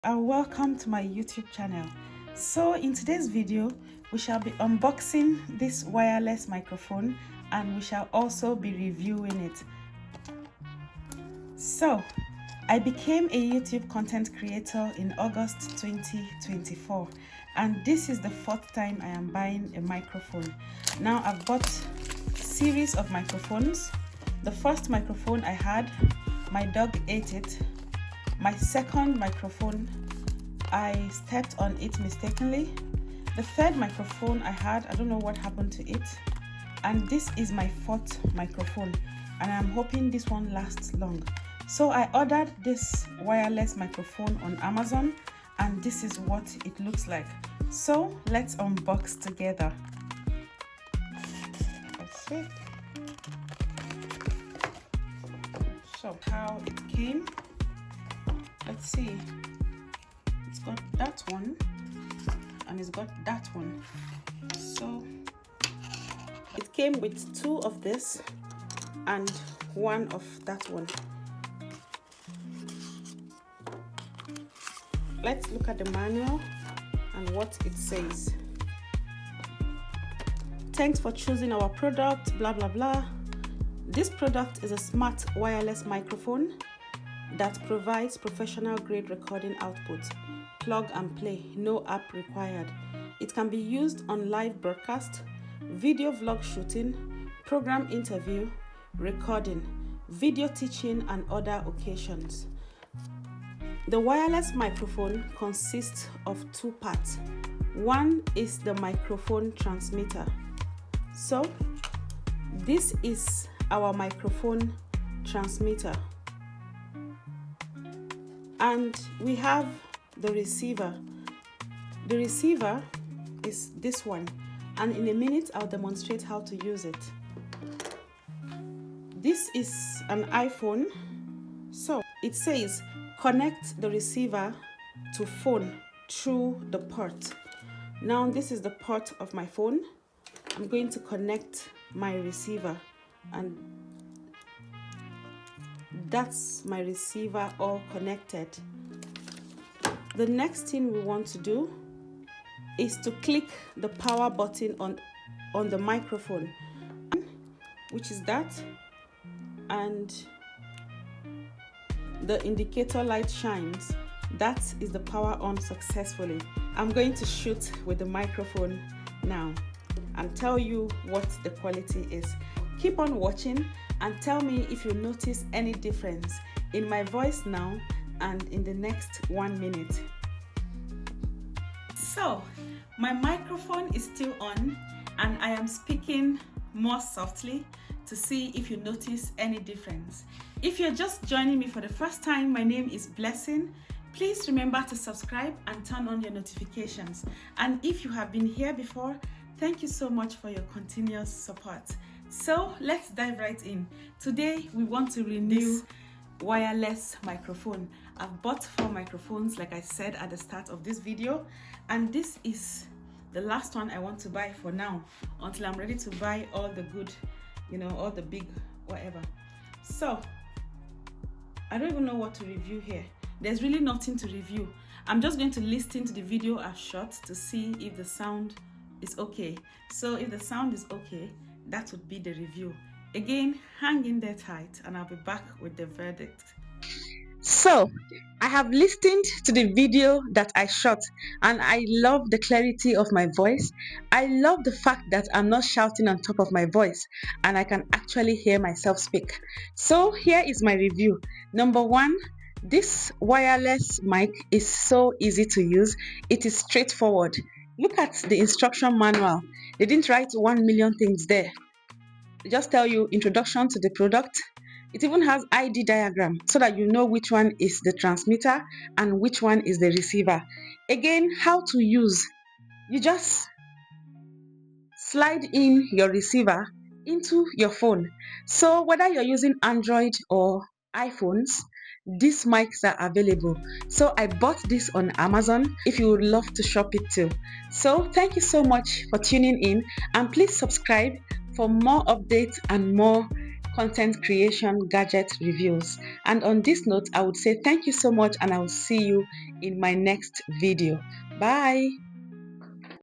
Welcome to my YouTube channel. So in today's video we shall be unboxing this wireless microphone and we shall also be reviewing it. So I became a YouTube content creator in August 2024 and this is the fourth time I am buying a microphone. Now I've bought a series of microphones. The first microphone I had, my dog ate it. My second microphone, I stepped on it mistakenly. The third microphone I had, I don't know what happened to it. And this is my fourth microphone and I'm hoping this one lasts long. So I ordered this wireless microphone on Amazon and this is what it looks like. So let's unbox together. Let's see. So how it came. Let's see, it's got that one and it's got that one. So it came with two of this and one of that one. Let's look at the manual and what it says. Thanks for choosing our product, blah blah blah. This product is a smart wireless microphone that provides professional grade recording output. Plug and play, no app required. It can be used on live broadcast, video vlog shooting, program interview, recording, video teaching and other occasions. The wireless microphone consists of two parts. One is the microphone transmitter. So this is our microphone transmitter. And we have the receiver. The receiver is this one, and in a minute I'll demonstrate how to use it. This is an iPhone, so it says connect the receiver to phone through the port. Now this is the port of my phone. I'm going to connect my receiver and that's my receiver all connected. The next thing we want to do is to click the power button on the microphone, which is that, and the indicator light shines. That is the power on successfully. I'm going to shoot with the microphone now and tell you what the quality is. Keep on watching and tell me if you notice any difference in my voice now and in the next 1 minute. So my microphone is still on and I am speaking more softly to see if you notice any difference. If you're just joining me for the first time, my name is Blessing. Please remember to subscribe and turn on your notifications. And if you have been here before, thank you so much for your continuous support. So let's dive right in. Today we want to renew wireless microphone. I've bought 4 microphones like I said at the start of this video, and this is the last one I want to buy for now until I'm ready to buy all the good, all the big whatever. So I don't even know what to review here. There's really nothing to review. I'm just going to listen to the video I've shot to see if the sound is okay. So if the sound is okay, that would be the review. Again, hang in there tight and I'll be back with the verdict. So I have listened to the video that I shot and I love the clarity of my voice. I love the fact that I'm not shouting on top of my voice and I can actually hear myself speak. So here is my review. Number 1, this wireless mic is so easy to use. It is straightforward. Look at the instruction manual. They didn't write 1 million things there. They just tell you introduction to the product. It even has ID diagram so that you know which one is the transmitter and which one is the receiver. Again, how to use. You just slide in your receiver into your phone. So whether you're using Android or iPhones, these mics are available. So I bought this on Amazon if you would love to shop it too. So thank you so much for tuning in and please subscribe for more updates and more content creation gadget reviews. And on this note, I would say thank you so much, and I will see you in my next video. Bye.